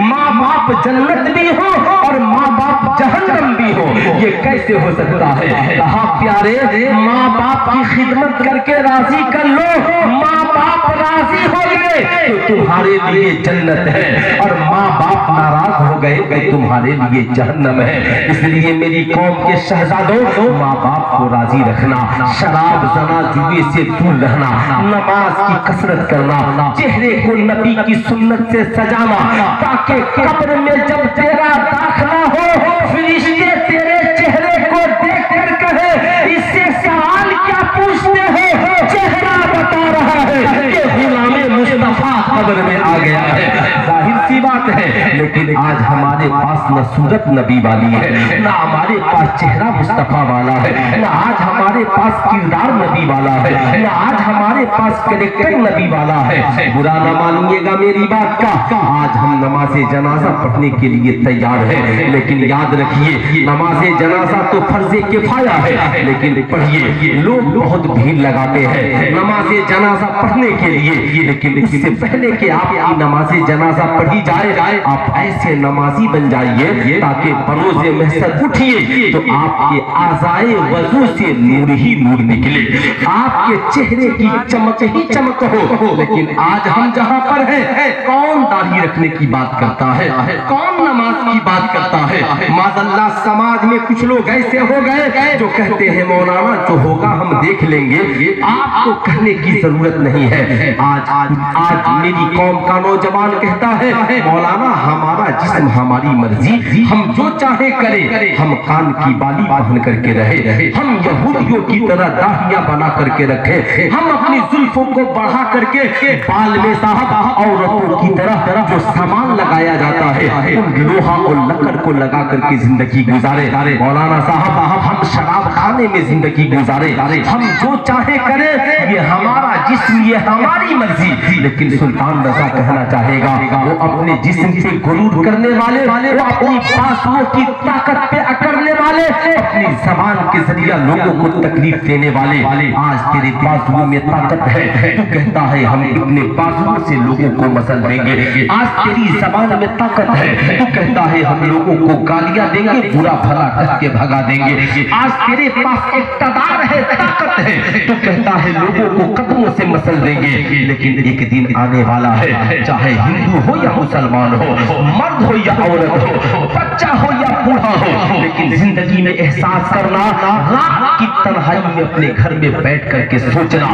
माँ बाप जन्नत भी हो और माँ बाप जहन्नम भी हो, ये कैसे हो सकता है? कहा प्यारे, माँ बाप की खिदमत करके राजी कर लो, माँ बाप राजी हो गए तो तुम्हारे लिए जन्नत है, और माँ बाप नाराज हो गए तो तुम्हारे लिए जहन्नम है। इसलिए मेरी कौम के शहजादों, माँ बाप को राजी रखना, शराब जना जुए से दूर रहना, नमाज की कसरत करना, चेहरे को नबी की सुन्नत से सजाना, ताकि कब्र में जब तेरा दाखिला हो फरिश्ते तेरे चेहरे को देख कर कहे, इससे सवाल क्या पूछते हो? चेहरा बता रहा है कि गुलामे मुस्तफा कब्र में आ गया है। जाहिर सी बात है, लेकिन आज हमारे पास न सूरत नबी वाली है, न हमारे पास चेहरा मुस्तफा वाला है, न आज हमारे पास किरदार नबी वाला है, न आज हमारे पास कैरेक्टर नबी वाला है। बुरा न मानिएगा मेरी बात का, आज हम नमाज़े जनाजा पढ़ने के लिए तैयार है, लेकिन याद रखिए नमाज़े जनाजा तो फर्ज़े किफ़ाया है, लेकिन पढ़िए लोग बहुत भीड़ लगाते हैं नमाज़े जनाजा पढ़ने के लिए, लेकिन इससे पहले कि आपकी नमाज़े जनाजा पढ़ी जाए आप ऐसे नमाजी बन जाइए ताकि बरोज़े महशर उठिए तो आपके आज़ाए वज़ू से नूर ही नूर निकले, आपके चेहरे की चमक ही चमक हो। लेकिन आज हम जहां पर हैं, कौन दाढ़ी रखने की बात करता है, कौन नमाज की बात करता है? माज़अल्लाह समाज में कुछ लोग ऐसे हो गए जो कहते हैं मौलाना जो होगा हम देख लेंगे, आपको कहने की जरूरत नहीं है। आज मेरी कौम का नौजवान कहता है मौलाना हमारा जिस्म हमारी मर्जी, हम जो चाहे करें, हम कान की बाली पहन करके रहे, हम यहूदियों की तरह दाढ़ियां बना करके रखे, हम अपनी जुल्फों को बढ़ा करके बाल में साहब औरतों की तरह जो सामान लगाया जाता है उन लोहा और लकड़ को लगा करके जिंदगी गुजारे। मौलाना साहब हम शराब खाने में जिंदगी गुजारे, हम जो चाहे करें, ये हमारा जिस्म, ये हमारी मर्जी। लेकिन सुल्तान रज़ा कहना चाहेगा वो अपने जिस्म से गुरूर करने वाले, वो अपनी बाजुओं की ताकत पे अकड़ने वाले, अपनी जबान के जरिए लोगों को तकलीफ देने वाले, आज तेरे बाजुओं में ताकत है, तू कहता है हम अपने बाजुओं से लोगों को मसल देंगे। आज तेरी जबान में ताकत है, तू कहता है हम लोगों को गालियां देंगे, बुरा भला कह के भगा देंगे। आज तेरे पास इक़्तिदार है, ताकत है, तू कहता है लोगों को कदमों से मसल देंगे। लेकिन एक दिन आने वाला है, चाहे हिंदू हो या मुसलमान हो, मर्द हो या औरत हो, बच्चा हो या बूढ़ा हो, लेकिन जिंदगी में एहसास करना, रात की तन्हाई में अपने घर में बैठ करके सोचना,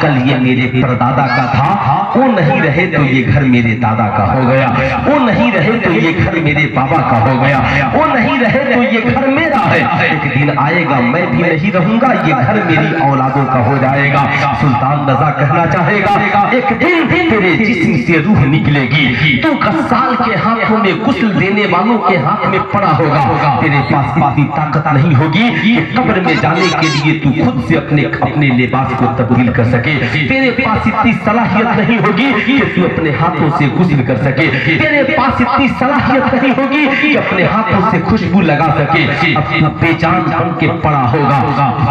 कल ये मेरे परदादा का था, वो नहीं रहे तो ये घर मेरे दादा का हो गया, वो नहीं रहे तो ये घर मेरे बाबा का हो गया, वो नहीं रहे तो ये घर मेरा है। एक दिन आएगा मैं भी नहीं रहूंगा, ये घर मेरी औलादों का हो जाएगा। सुल्तान रज़ा कहना चाहेगा एक दिन तेरे जिस्म से रूह निकलेगी, तू गस्साल के हाथों में गुस्ल देने वालों के हाथ में पड़ा होगा, तेरे पास इतनी ताकत नहीं होगी कि कब्र में जाने के लिए तू खुद से अपने लिबास को तब्दील कर सके, तेरे पास इतनी सलाहियत नहीं होगी कि तू अपने हाथों से गुस्ल कर सके, तेरे पास इतनी सलाहियत नहीं होगी कि अपने हाथों से खुशबू लगा सके, अपना बेजान बन के पड़ा होगा।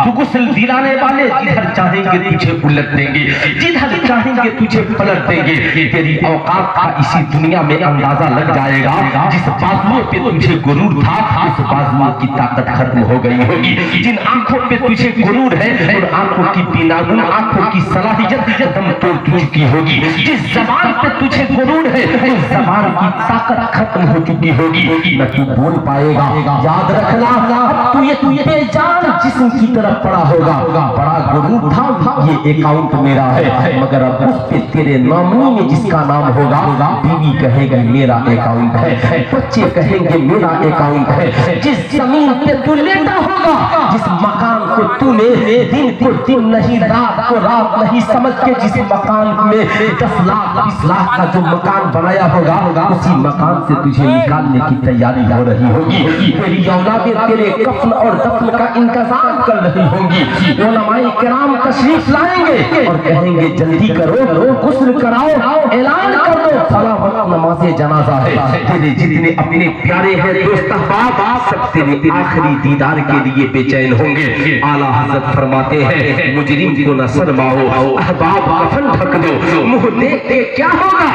तू गुस्ल दिलाने वाले जिधर चाहेंगे तुझे उलट देंगे, जिधर चाहेंगे तुझे पलट देंगे। तेरी औकात का इसी दुनिया में अंदाजा लग जाएगा, जिस बाजुओं पे तुझे गुरूर था उस बाजुओं की ताकत खत्म हो गई होगी, जिन आंखों पे तुझे गुरूर है उन आंखों की बिनागुन आंखों की सलाहियत दम तोड़ चुकी होगी, जिस जबान पे तुझे गुरूर है उस जबान की ताकत खत्म हो चुकी होगी, न तू बोल पाएगा। याद रखना तू ये बेजान जिस्म की तरफ पड़ा होगा, बड़ा गुरूर था ये अकाउंट मेरा है, मगर अब उस पे तेरे नॉमिनी में जिसका नाम होगा, बीवी कहेगी मेरा अकाउंट है, बच्चे कहेंगे मेरा अकाउंट है, जिस जमीन पे तू लेटा होगा, जिस मकान को तूने दिन को दिन नहीं रात को रात नहीं समझ के जिस मकान में 10 लाख 20 लाख का जो मकान बनाया होगा, उसी मकान से तुझे निकालने की तैयारी हो रही होगी, तेरी औलादें तेरे कफन और दफन का इंतजार कर रही होंगी। उलमाए किराम तशरीफ लाएंगे और कहेंगे जल्दी करो, गुस्ल कराओ, ऐलान कर दो फला वक्त नमाज़े जनाजा है। तेरे जितने अपने प्यारे हैं दोस्त अहबाब सब तेरे आखिरी दीदार के लिए बेचैन होंगे। आला हज़रत फरमाते हैं मुजरिम को न शर्माओ, अहबाब कफन ढक दो, मुंह देख के क्या होगा,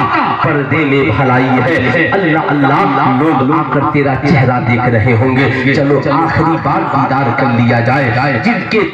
पर्दे में भलाई है। अल्लाह अल्लाह लोग आकर तेरा चेहरा देख रहे होंगे। चलो आखिरी बार दीदार कर लिया जाए।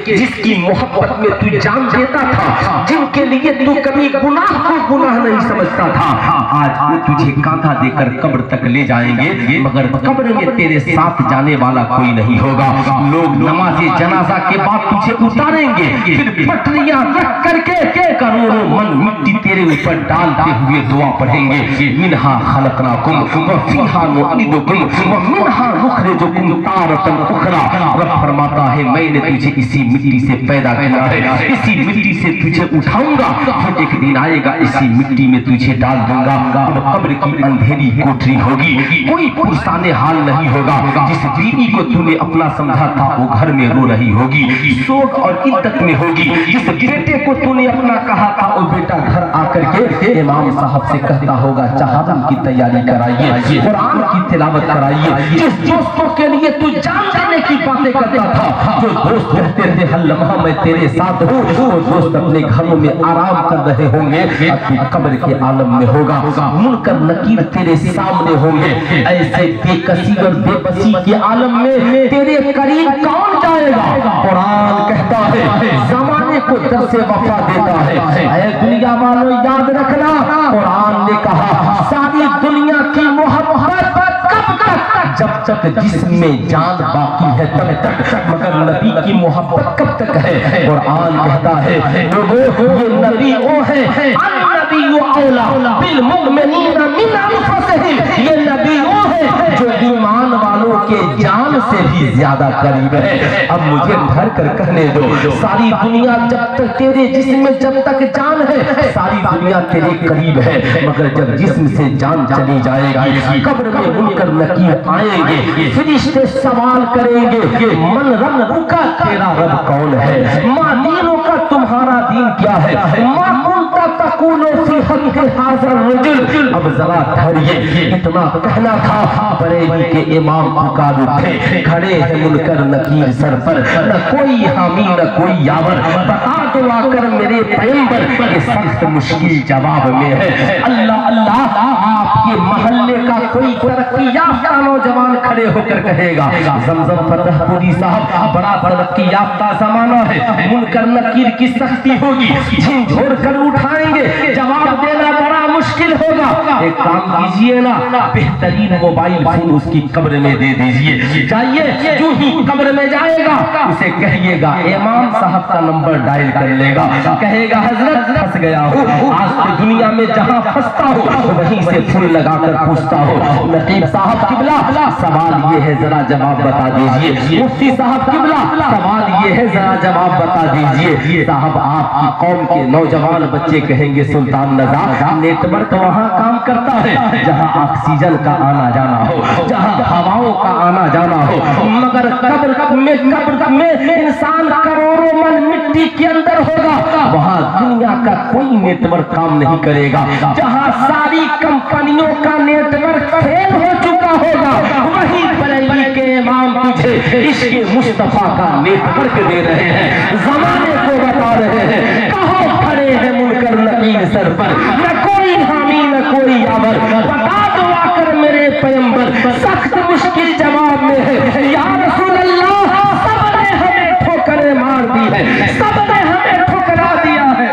जिसकी मोहब्बत में तू जान देता था, जिनके लिए तू कभी गुनाह को गुनाह नहीं समझता था, आज वो तुझे कांधा देकर कब्र तक ले जाएंगे, मगर कब्र में तेरे साथ जाने वाला कोई नहीं होगा। लोग नमाज़े जनाजा के बाद तुझे उतारेंगे, फिर पटरियां रख करके करोड़ों मन मिट्टी तेरे ऊपर डालते हुए दुआ पढ़ेंगे, मिन्हा खलकनाकुम व फीहा नुईदुकुम व मिन्हा नुखरिजुकुम तारतन उखरा। रब फरमाता है मैंने तुझे इसी मिट्टी से पैदा किया है, इसी मिट्टी से तुझे उठाऊंगा, फिर एक दिन आएगा इसी मिट्टी में तुझे डाल दूंगा। अब कब्र की अंधेरी कोठरी होगी, कोई पुरसाने हाल नहीं होगा। जिस बीवी को तूने अपना समझा था वो घर में रो रही होगी, शोक और इद्दत में होगी। जिस बेटे को तूने अपना कहा था वो बेटा घर आकर के इमाम साहब से कहता होगा चहादम की तैयारी कराइए, कुरान की तिलावत कराइए। जिस दोस्तों के लिए तू जान देने की बातें करता था, जो दोस्त कहते थे हर लम्हा मैं तेरे साथ हूँ, वो दोस्त अपने घरों में आराम कर रहे होंगे, अपनी कब्र के आलम में होगा। मुनकर नकीर तेरे सामने होंगे, ऐसे बेकसी और बेबसी के आलम में तेरे करीब कौन जाएगा। कुरान कहता है जमाने को दर से वफा देता है। ऐ दुनिया वालों याद रखना, कुरान ने कहा सारी दुनिया की मोहब्बत कब तक, जब तक जिस्म में जान बाकी है तब तक, मगर नबी की मोहब्बत कब तक है। कुरान कहता है लोगों ये नबी वो है, अन्नबी औला बिल मुमिनीना मिन अनफुसिहिम, ये नबी वो है जो ईमान वालों के जान से भी ज्यादा करीब है। अब मुझे ठहर कर कहने दो, सारी दुनिया जब तक तेरे जिस्म में जब तक जान है, सारी दुनिया तेरे करीब है, मगर जब जिस्म से जान चली जाएगी, कब्र में मुनकर नकीर आएंगे, फरिश्ते सवाल करेंगे मन रब का तेरा रब कौन है, माँ दीनों का तुम्हारा दीन क्या है, माँ कुंता तकूलो फी हक़्क़ि हाज़िर रजुल। अब जरा ठहरिए, इतना कहना था, बरेली के इमाम पुकार उठे, खड़े हैं मुनकर नकीर सर पर, न कोई हामी न कोई यावर, बता दो आकर मेरे पैगंबर, ये सख्त मुश्किल जवाब में है। अल्लाह अल्लाह आपके मोहल्ले का कोई तरक्की याफ्ता नौजवान खड़े होकर कहेगा जमजम फतहपुरी साहब बड़ा तरक्की याफ्ता जमाना है, मुनकर नकीर की सख्ती होगी, झिझोर कर उठाएंगे, जवाब देना बड़ा मुश्किल होगा। एक काम कीजिए ना, बेहतरीन मोबाइल फोन उसकी कब्र में दे दीजिए, जाइए जो ही कब्र में जाएगा उसे कहिएगा इमाम साहब का नंबर डायल कर लेगा, कहेगा हजरत फंस गया हूँ, आज तो दुनिया में जहाँ फंसता हो वहीं से फूल लगाकर पूछता हो। नकीब साहब किबला सवाल ये है जरा जवाब बता दीजिए, मुफ्ती साहब किबला सवाल ये है जरा जवाब बता दीजिए। साहब आपकी कौम के नौजवान बच्चे कहेंगे सुल्तान नज़ा नेटवर्क वहाँ काम करता है जहाँ ऑक्सीजन का आना जाना हो, जहाँ हवाओं का आना जाना हो, मगर कब्र में इंसान करोड़ों मन मिट्टी के अंदर होगा, वहाँ दुनिया का कोई नेटवर्क काम नहीं करेगा। जहाँ सारी कंपनियों का नेटवर्क फेल हो चुका होगा, वहीं बरेली के इमाम तुझे इश्क़ मुस्तफा का नेटवर्क दे रहे हैं, जमाने को बता रहे हैं। कहो खड़े हैं मुनकर नकीर सर पर, न कोई हामी न कोई यावर, बता दो आकर मेरे पैगंबर, सख्त मुश्किल जवाब में है। या रसूल अल्लाह सबने हमें ठोकरें मार दी है, सबने हमें ठुकरा दिया है,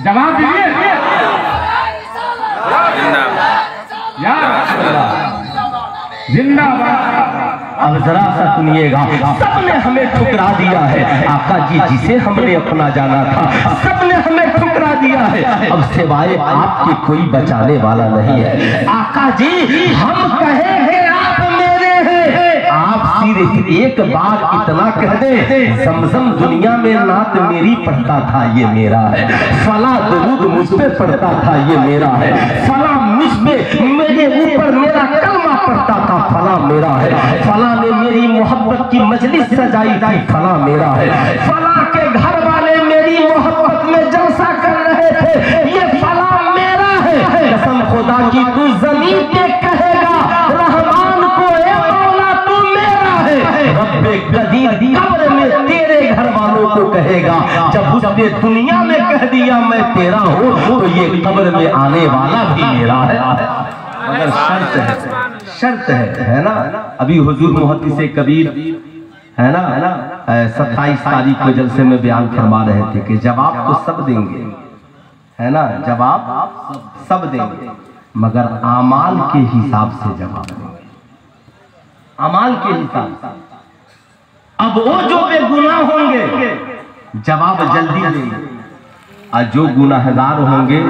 जवाब दीजिए। जिंदाबाद। अब जरा सा सुनिएगा, सबने हमें ठुकरा दिया है, आका जी जिसे हमने अपना जाना था सबने हमें ठुकरा दिया है, अब सिवाय आपके कोई बचाने वाला नहीं है। आका जी हम कहे हैं आप मेरे हैं, आप सिर्फ एक बार इतना कह दे, समसम दुनिया में नात मेरी पढ़ता था ये मेरा है, फला दुरूद मुझ पे पढ़ता था ये मेरा है, फला मुझ पे मजलिस सजाई थी फला मेरा है, फला के घर वाले मेरी मोहब्बत में जलसा कर रहे थे, ये फला मेरा है। कसम खुदा की तू जमीन पे कहेगा रहमान को ए मौला तू मेरा है, रब्बे कदीर कब्र में तेरे घर वालों को कहेगा। जब उसने दुनिया में कह दिया मैं तेरा हूँ तो ये कब्र में आने वाला भी मेरा है। मगर शर्त है ना। अभी हुजूर मुहद्दिस कबीर है ना 27 तारीख को जलसे में बयान फरमा रहे थे कि जवाब तो सब देंगे, है ना, जवाब सब देंगे, मगर आमाल के हिसाब से जवाब देंगे, अमाल के हिसाब से। अब वो जो बेगुनाह होंगे जवाब जल्दी देंगे, और जो गुनाहगार होंगे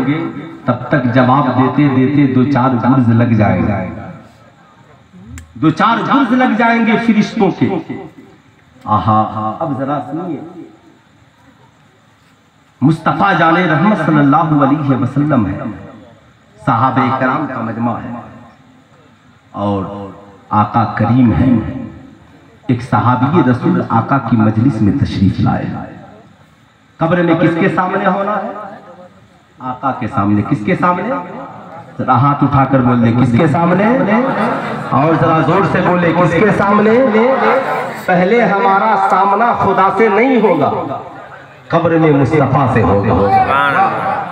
तब तक जवाब देते देते 2-4 गुर्ज लग जाएगा, 2-4 गुर्ज लग जाएंगे फरिश्तों के। आहा, अब जरा सुनिए, मुस्तफा जाने रहमत सल्लल्लाहु अलैहि वसल्लम है, सहाबे कराम का मजमा है और आका करीम है। एक सहाबी रसूल आका की मजलिस में तशरीफ लाए। कब्र में किसके सामने होना है? आका के सामने। किसके सामने? जरा हाथ उठाकर बोल दे, किसके सामने? और जरा जोर से बोले, किसके सामने? पहले हमारा सामना खुदा से नहीं होगा, कब्र में मुस्तफा से होगा।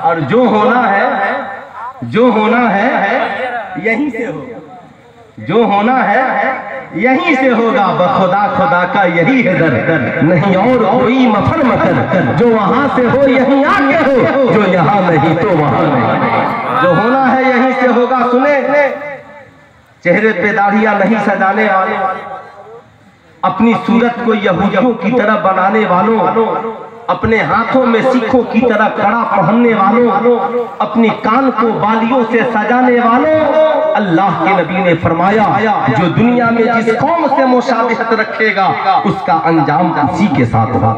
और जो होना है यहीं से होगा, जो होना है यहीं से होगा। बखुदा खुदा का यही है दर, नहीं और कोई मफर मकर। जो वहां से हो यहीं आके हो, जो यहाँ नहीं तो वहां नहीं। जो होना है यहीं से होगा। सुने, चेहरे पे दाढ़ियां नहीं सजाने वाले, अपनी सूरत को यहूदियों की तरह बनाने वालों, अपने हाथों में सिखों की तरह कड़ा पहनने वालों, अपनी कान को बालियों से सजाने वालों, अल्लाह के नबी ने फरमाया जो दुनिया में जिस कौम से मुशाबिहत रखेगा उसका अंजाम उसी के साथ होगा,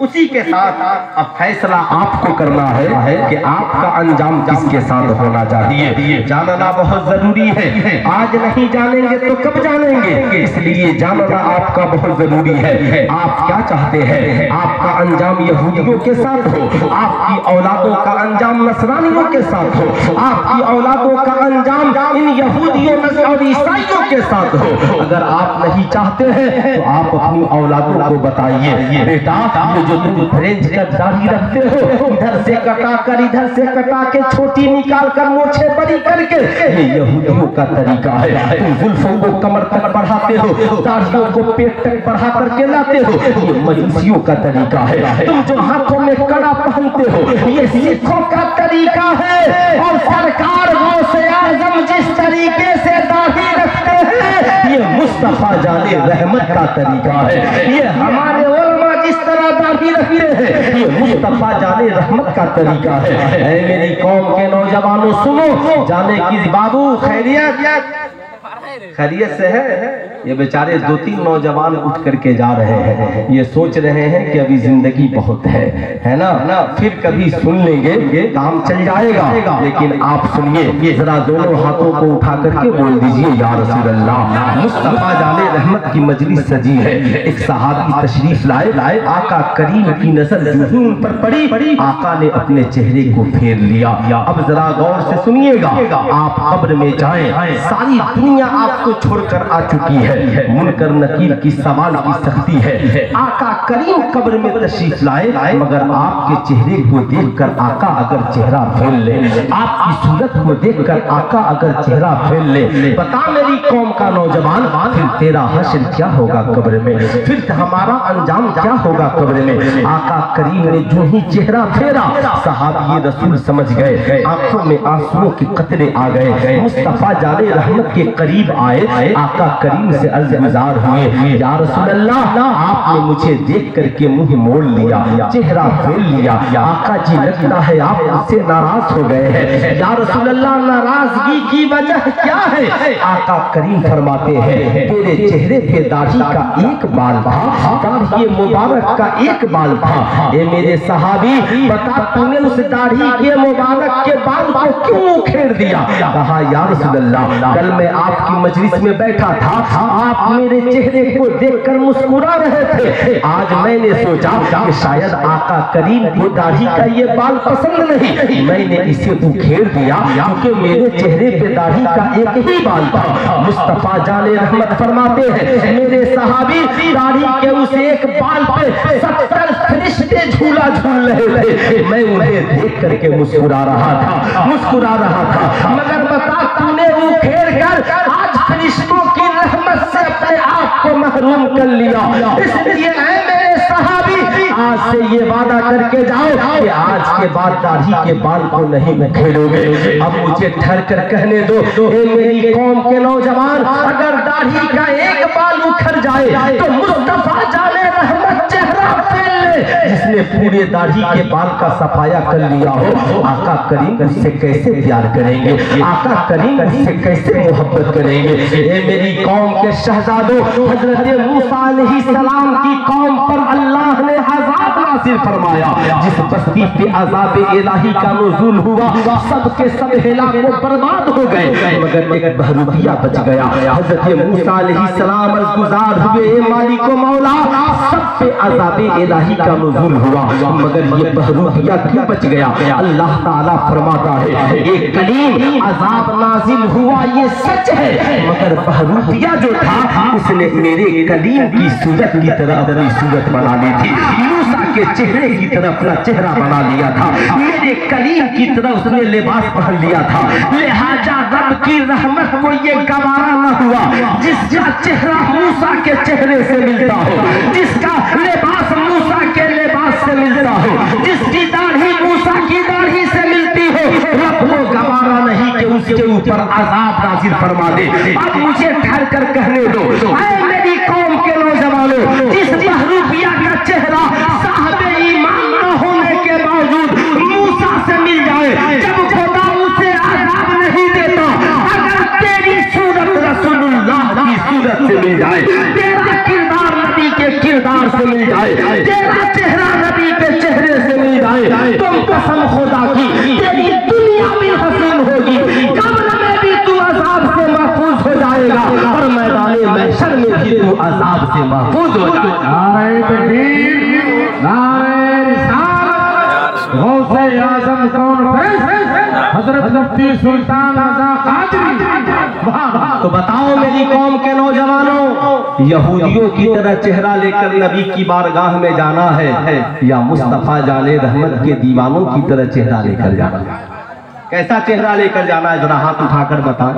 उसी के साथ। अब फैसला आपको करना है कि आपका अंजाम किसके साथ होना चाहिए। जानना बहुत जरूरी है, आज नहीं जानेंगे तो कब जानेंगे, इसलिए जानना आपका बहुत जरूरी है। आप क्या चाहते हैं? आपका अंजाम यहूदियों के साथ हो, आपकी औलादों का अंजाम नसरानियों के साथ हो, आपकी औलादों का अंजाम इन यहूदियों और ईसाइयों के साथ हो। अगर आप नहीं चाहते हैं तो आप अपनी औलादों को बताइए, बेटा जो तुम फ्रेंच का दाढ़ी रखते हो, इधर से कटा कर इधर से कटा के छोटी निकाल कर मोछे बड़ी करके, ये यहूदियों का तरीका है। तुम जुल्फों को कमर तक बढ़ाते हो, दाढ़ियों को पेट तक बढ़ा करके लाते हो, ये मजूसियों का तरीका है। तुम जो हाथों में कड़ा पहनते हो, ये सिखों का तरीका है। और सरकार गौसे आज़म जिस तरीके से दाढ़ी रखते हैं, ये मुस्तफा जाने रहमत का तरीका है। ये हमारे उलमा जिस तरह दाढ़ी रखते हैं, ये मुस्तफा जाने रहमत का तरीका है। ऐ मेरी कौम के नौजवानों सुनो, जाने की बाबू खैरियत से है? ये बेचारे 2-3 नौजवान उठ करके जा रहे हैं, ये सोच रहे हैं कि अभी जिंदगी बहुत है ना, फिर कभी सुन लेंगे, काम चल जाएगा। लेकिन आप सुनिए, जरा दोनों हाथों को उठा करके बोल दीजिए या रसूल अल्लाह। मुस्तफा जाने रहमत की मजलिस सजी है। एक सहाबी तशरीफ लाए, आका करीम की नजर उन पर पड़ी, आका ने अपने चेहरे को फेर लिया। अब जरा गौर से सुनिएगा, आप कब्र में जाएं, सारी दुनिया आपको छोड़कर आ चुकी है, मुनकर नकीर की सवाल की सख्ती है। आका करीम कब्र में तशरीफ लाए, मगर आपके चेहरे को देखकर आका अगर चेहरा फेर ले, आपकी सूरत को देखकर आका अगर चेहरा फेर ले, बता मेरी कौम का नौजवान, फिर तेरा हश्र क्या होगा कब्र में, फिर हमारा अंजाम क्या होगा कब्र में। आका करीम ने जो ही चेहरा फेरा, सहाबी रसूल समझ गए, आंखों में आंसुओं के कतरे आ गए। मुस्तफा जाने रहमत के करीब आए, आका करीम से अर्ज़ गुज़ार हुए, या रसूल अल्लाह आपने मुझे देख करके मुंह मोड़ लिया, चेहरा फेर लिया, आका जी लगता है आप मुझसे नाराज हो गए हैं। या रसूल अल्लाह नाराजगी की वजह क्या है? आका करीम फरमाते हैं तेरे चेहरे पे दाढ़ी का एक बाल था, दाढ़ी मुबारक का एक बाल था। ए मेरे सहाबी बता तूने उस दाढ़ी के मुबारक के बाल को क्यों उखेड़ दिया? कहा या रसूल अल्लाह कल मैं आपकी मजलिस में बैठा था, आप मेरे चेहरे को देखकर मुस्कुरा रहे थे। आज मैंने सोचा कि शायद आका करीम को दाढ़ी का ये बाल पसंद नहीं, मैंने इसे उखेड़ दिया क्योंकि मेरे चेहरे पे दाढ़ी का एक ही बाल था। मुस्तफा जाने रहमत फरमाते हैं, मेरे सहाबी दाढ़ी के उस एक बाल पे 70 फरिश्ते झूला झूल रहे थे। मैं उन्हें देख करके मुस्कुरा रहा था। मगर बता, तूने उखेड़ कर आज फरिश्तों की रहमत से अपने आप को महरूम कर लिया। इसलिए मेरे सहाबी, आज से ये वादा करके जाओ कि आज के बाद दाढ़ी के बाल को नहीं उखेड़ोगे। अब मुझे ठहर कर कहने दो, मेरी कौम के नौजवान, अगर दाढ़ी का एक बाल उखड़ जाए तो मुस्तफा जाने रहमत चेहरा फेर ले। जिसने पूरे दाढ़ी के बाल का सफाया कर लिया हो, आका करीम उससे कैसे प्यार करेंगे, आका करीम उससे कैसे मोहब्बत करेंगे। ये मेरी कौम के शहजादों, हजरत मूसा अलैहिस्सलाम की कौम पर अल्लाह ने अज़ाब नाज़िल फरमाया। जिस बस्ती पे अज़ाब इलाही का नुज़ूल हुआ, सबके सब हिलाको बर्बाद हो गए, मगर एक बहरूपिया बच गया। हजरत मूसा अलैहिस्सलाम गुज़ार हुए, मालिक मौला, सब पे अज़ाब इलाही का नुज़ूल हुआ, मगर ये बहरूपिया क्यों बच गया? अल्लाह ताला फरमाता है, एक कलीम अज़ाब नाज़िल हुआ ये सच है, मगर बहरूपिया जो था उसने मेरे कलीम की सूरत की तरह अपनी सूरत बना ली थी, मूसा के चेहरे की तरह अपना चेहरा बना लिया था, मेरे कलीम की तरह उसने लिबास पहन लिया था। लिहाजा रब की रहमत को ये गवारा न हुआ जिसका चेहरा मूसा के चेहरे से मिलता हो, जिसका लिबास मूसा के लिबास से मिलता हो, जिसकी दाढ़ी मूसा की दाढ़ी से मिलती हो। रब को गवारा नहीं कि उसके ऊपर अज़ाब नाज़िल फरमा दे। अब मुझे ठहर कर कहने दो, ऐ मेरी कौम के नौजवानों, जिस बहरूपिया का चेहरा साहबे ईमान न होने के बावजूद मूसा से मिल जाए, जब खुदा उसे अज़ाब नहीं देता, अगर तेरी सूरत रसूलुल्लाह की सूरत से मिल जाए, तेरा किरदार नबी के किरदार से मिल जाए, तेरा चेहरा नबी के चेहरे से मिल जाए, तुम कसम खुदा की तेरी दुनिया भी हसीन होगी, कब्र में भी तू अज़ाब से महफूज हो जाएगा और मैदाने महशर में भी तू अज़ाब से महफूज हो जाएगा। नारे तकबीर, नारे रिसालत, गौसे आज़म कौन हजरत मुफ्ती सुल्तान रज़ा कादरी। तो बताओ मेरी कौम के नौजवानों, यहूदियों की तरह चेहरा लेकर नबी की बारगाह में जाना है या मुस्तफा जाने रहमत के दीवानों की तरह चेहरा लेकर जाना है? कैसा चेहरा लेकर जाना है? जरा हाथ उठाकर बताएं।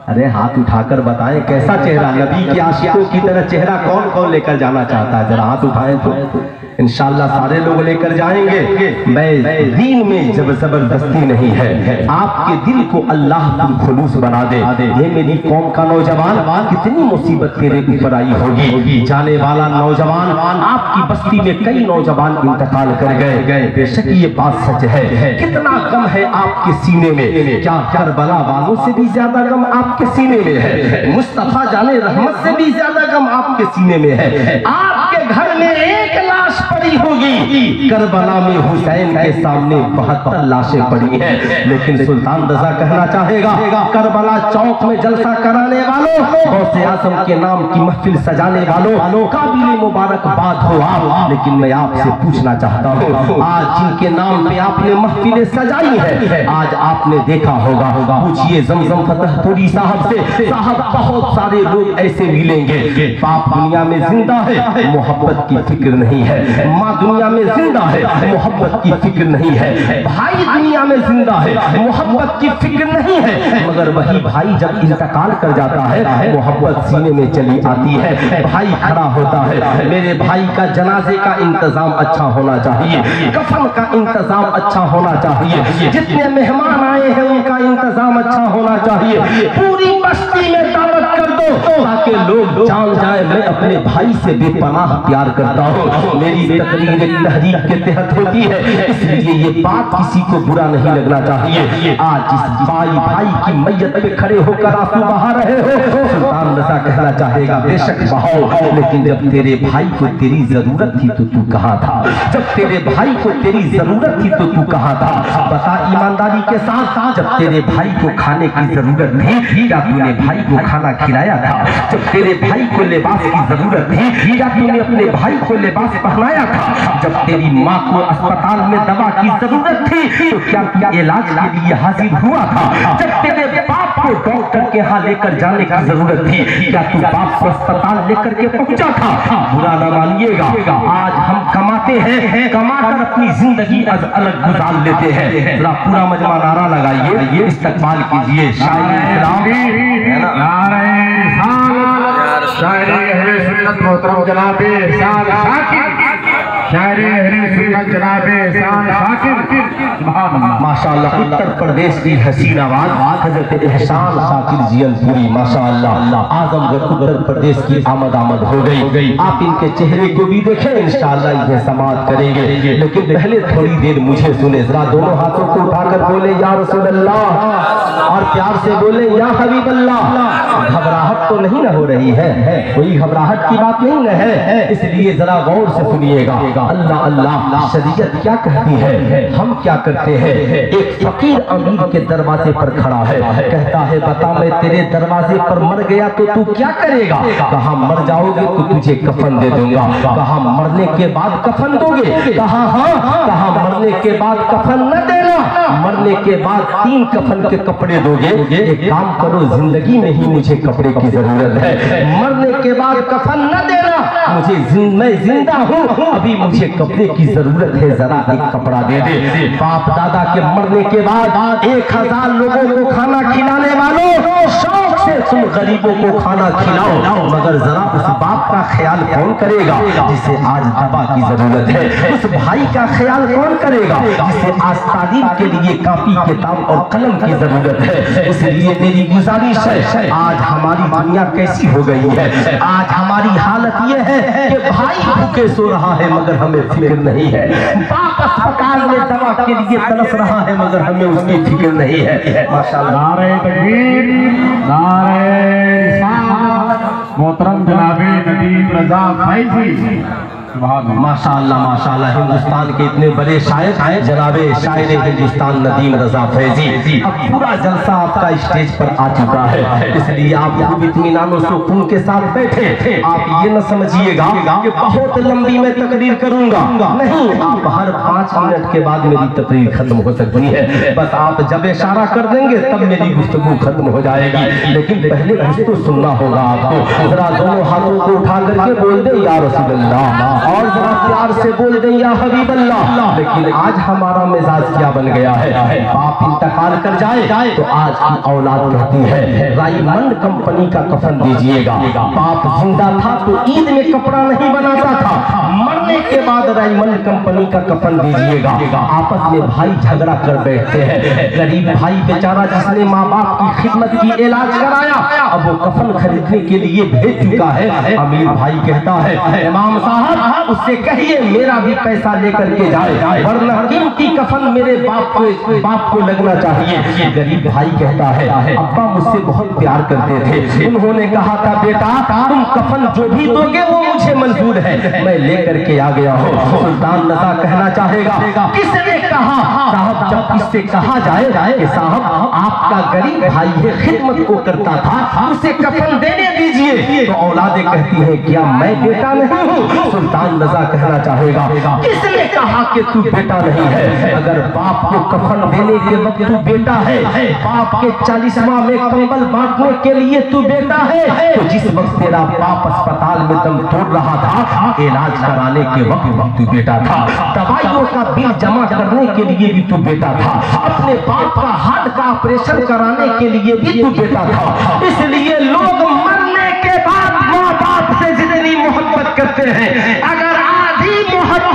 अरे हाथ उठाकर बताएं, कैसा चेहरा? नबी के आशिकों की तरह चेहरा कौन कौन लेकर जाना चाहता है? जरा हाथ उठाएं तो इंशाअल्लाह सारे लोग लेकर जाएंगे। मैं दीन में जब जबरदस्ती नहीं है, आपके दिल को अल्लाह खुलूस बना दे। ये मेरी कौम का नौजवान, कितनी मुसीबत तेरे ऊपर आई होगी। जाने वाला नौजवान, आपकी बस्ती में कई नौजवान इंतकाल कर गए, बेशक ये बात सच है। कितना गम है आपके सीने में, क्या करबला वालों से भी ज्यादा गम आपके सीने में है? मुस्तफा जाने रहमत से भी ज्यादा गम आपके सीने में है। आपके घर में एक लाश पड़ी होगी, करबला में हुसैन के सामने 72 लाशें पड़ी हैं, लेकिन सुल्तान रज़ा कहना चाहेगा, करबला चौक में जलसा कराने वालों, गौसे आज़म के नाम की महफिल सजाने वालों, काबिल मुबारकबाद हो आप। लेकिन मैं आपसे पूछना चाहता हूँ, आज जिनके नाम पे आपने महफिलें सजाई है, आज आपने देखा होगा, पूछिए ज़मज़म फतहपुरी साहब से, साहब बहुत सारे लोग ऐसे मिलेंगे, बाप दुनिया में जिंदा है, मोहब्बत की फिक्र नहीं है, माँ दुनिया में जिंदा है, मोहब्बत की फिक्र नहीं है, भाई दुनिया में जिंदा है, मोहब्बत की फिक्र नहीं है, मगर वही भाई जब इंतकाल कर जाता है, मोहब्बत सीने में चली आती है, भाई खड़ा होता है। मेरे भाई का जनाजे का इंतजाम अच्छा होना चाहिए, कफन का इंतजाम अच्छा होना चाहिए, जितने मेहमान आए हैं उनका इंतजाम अच्छा होना चाहिए, पूरी बस्ती में दावत कर दो ताकि लोग जान जाए मैं अपने भाई से बेपनाह प्यार करता हूँ। मेरी तकरीर तहरीक के तहत होती है, इसलिए ये बात किसी को बुरा नहीं लगना चाहिए। आज इस भाई की मैयत पे खड़े होकर आंसू बहा रहे हो, सुल्तान रज़ा कहना चाहेगा, बेशक बहाओ, लेकिन जब तेरे भाई को तेरी जरूरत थी तो तू कहाँ था? जब तेरे भाई को तेरी जरूरत थी तो तू कहाँ था? बता ईमानदारी के साथ, जब तेरे भाई को खाने की जरूरत थी क्या तूने भाई को खाना खिलाया था? जब तेरे भाई को लिबास की जरूरत थी, क्या तूने अपने भाई को लिबास पहनाया था? जब तेरी माँ को अस्पताल में दवा की जरूरत थी, तो क्या तू इलाज के लिए हाजिर हुआ था? जब तेरे बाप को डॉक्टर के यहाँ लेकर जाने की जरूरत थी, क्या तू बाप को अस्पताल लेकर के पहुंचा था? बुरा ना मानिएगा, आज हम कमाते हैं, कमाकर अपनी जिंदगी अलग गुजार लेते हैं। जरा पूरा मजमा नारा लगाइए, ये इस्तकबाल कीजिए। शायरी इस्लाम है ना, शायरी अहले सुन्नत मोहतरम जनाबे एहसान शाकिर, शायरी अहले सुन्नत जनाबे एहसान शाकिर, माशाअल्लाह। उत्तर प्रदेश की हसीन आवाज हजरत एहसान शाकिर जियनपुरी, माशाअल्लाह। आजमगढ़ उत्तर प्रदेश की आमद हो गई। आप इनके चेहरे को भी देखें, इंशाअल्लाह ये समाअत करेंगे। लेकिन पहले थोड़ी देर मुझे सुने, जरा दोनों हाथों को उठाकर बोले या रसूल अल्लाह, और प्यार से बोले या हबीब अल्लाह। घबराहट तो नहीं न हो रही है, कोई घबराहट की बात नहीं न है, इसलिए जरा गौर से सुनिएगा। अल्लाह अल्लाह, शरीयत क्या कहती है, हम क्या करते हैं? एक फकीर अमीर के दरवाजे पर खड़ा है, कहता है बता मैं तेरे दरवाजे पर मर गया तो तू क्या करेगा? कहा मर जाओगे तो तुझे कफन दे दूंगा। कहा मरने के बाद कफन दोगे? कहा हाँ। कहा मरने के बाद कफन न देना, मरने के बाद 3 कफन के कपड़े दोगे? एक काम करो, जिंदगी में ही मुझे कपड़े की जरूरत है, मरने के बाद कफन न देना, मैं जिंदा हूँ, अभी मुझे कपड़े की जरूरत है, जरा एक कपड़ा दे दे। बाप दादा के मरने के बाद 1000 लोगों को खाना खिलाने वालों, शौक से तुम गरीबों को खाना खिलाओ, मगर जरा उस बाप का ख्याल कौन करेगा जिसे आज दवा की जरूरत है? उस भाई का ख्याल कौन करेगा जिसे आज तालीम के लिए कॉपी किताब और कलम की जरूरत है? इसलिए मेरी गुजारिश है, आज हमारी दुनिया कैसी हो गई है, आज हमारी हालत ये है कि भाई भूखे सो रहा है मगर हमें फिक्र नहीं है, बाप अस्पताल में दवा के लिए तरस रहा है मगर हमें उसकी फिक्र नहीं है। माशाअल्लाह, नारे तकबीर, नारे मोहतरम जनाबे नदीम रजा फैजी, माशाअल्लाह माशाअल्लाह। हिंदुस्तान के इतने बड़े शायर जनाबे शायर हिंदुस्तान नदीम रजा फैजी, अब पूरा जलसा आपका स्टेज पर आ चुका है, इसलिए आप खूब इत्मीनान सुकून के साथ बैठे। आप ये न समझिएगा कि बहुत लंबी मैं तकरीर करूंगा, नहीं, आप हर 5 मिनट के बाद मेरी तकरीर खत्म हो सकती है, बस आप जब इशारा कर देंगे तब मेरी गुफ्तगू खत्म हो जाएगी। लेकिन पहले कुछ तो सुनना होगा आपको। जरा दोनों हाथों को उठा करके बोल दे या रसूल अल्लाह, और जरा प्यार से बोल दें या हबीब अल्लाह। लेकिन आज हमारा मिजाज क्या बन गया है, बाप इंतकाल कर जाए तो आज की औलाद कहती है रायमंड कंपनी का कफन दीजिएगा। बाप जिंदा था तो ईद में कपड़ा नहीं बनाता था, मरने के बाद रायमंड कंपनी का कफन दीजिएगा। आपस में भाई झगड़ा कर बैठते हैं, गरीब भाई बेचारा जिसने माँ बाप की खिदमत की, इलाज कराया, अब वो कफन खरीदने के लिए भेज चुका है। अमीर भाई कहता है इमाम साहब उससे कहिए मेरा भी पैसा लेकर के जाए, वरना कीमती कफन मेरे बाप को लगना चाहिए। गरीब भाई कहता है अब्बा मुझसे बहुत प्यार करते थे, उन्होंने कहा था बेटा तुम कफन जो भी दोगे वो मुझे मंजूर है, मैं लेकर के आ गया हूँ। सुल्तान रजा कहना चाहेगा किसने कहा? साहब जब किससे कहा जाए कि साहब आपका गरीब भाई है, खिदमत को करता था, उसे कफन देने दीजिए, तो औलादे कहती है क्या मैं बेटा नहीं हूँ? सुल्तान रजा कहना चाहेगा किसने कहा कि तू बेटा नहीं है? अगर बाप को कफन देने के वक्त तू बेटा है, बाप के 40वां में कंबल बांटने के लिए तू बेटा है, तो जिस वक्त तेरा बाप अस्पताल में दम तोड़ रहा था, इलाज कराने के वक्त तू बेटा था, दवाइयों का बिल जमा करने के लिए भी तू बेटा था, अपने बाप का हार्ट का ऑपरेशन कराने के लिए भी तू बेटा था। इसलिए लोग मरने के बाद माँ बाप से जितनी मोहब्बत करते हैं, अगर आधी मोहब्बत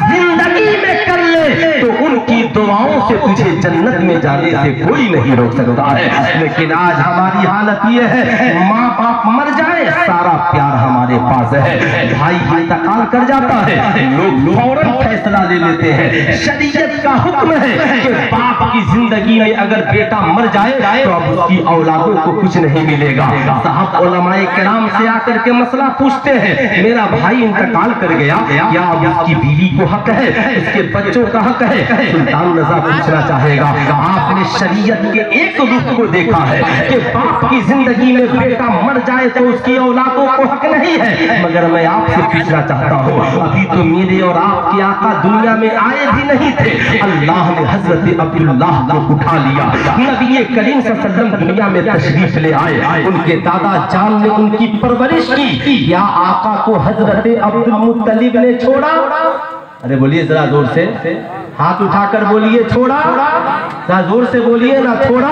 जिंदगी में कर ले तो उनकी दुआओं से तुझे जन्नत में जाने से कोई नहीं रोक सकता है। लेकिन आज हमारी हालत ये है, माँ बाप मर जाए सारा प्यार हमारे पास है, भाई इंतकाल कर जाता है लोग फौरन फैसला ले लेते हैं। शरीयत का हुक्म है कि बाप की जिंदगी में अगर बेटा मर जाए तो अब उसकी औलादों को कुछ नहीं मिलेगा। साहब उलमाए किराम से आकर के मसला पूछते हैं, मेरा भाई इंतकाल कर गया, क्या अब उसकी बीवी को हक है, उसके बच्चों का हक है? सुल्तान रजा पूछना चाहेगा, आपने शरीयत के एक रूप को देखा है कि बाप की जिंदगी में बेटा मर जाए तो उसकी औलादों को हक नहीं है, मगर मैं आपसे पूछना चाहता हूँ, अभी तो मेरे और आपके आका दुनिया में आए भी नहीं थे, अल्लाह ने हजरत अब्दुल्लाह को उठा लिया, नबी करीम सल्लल्लाहु अलैहि वसल्लम दुनिया में तशरीफ ले आए, उनके दादा जान ने उनकी परवरिश की, या आका को हजरत अब्दुल मुत्तलिब ने छोड़ा? अरे बोलिए जरा जोर से, हाथ उठाकर बोलिए छोड़ा, जरा जोर से बोलिए ना छोड़ा।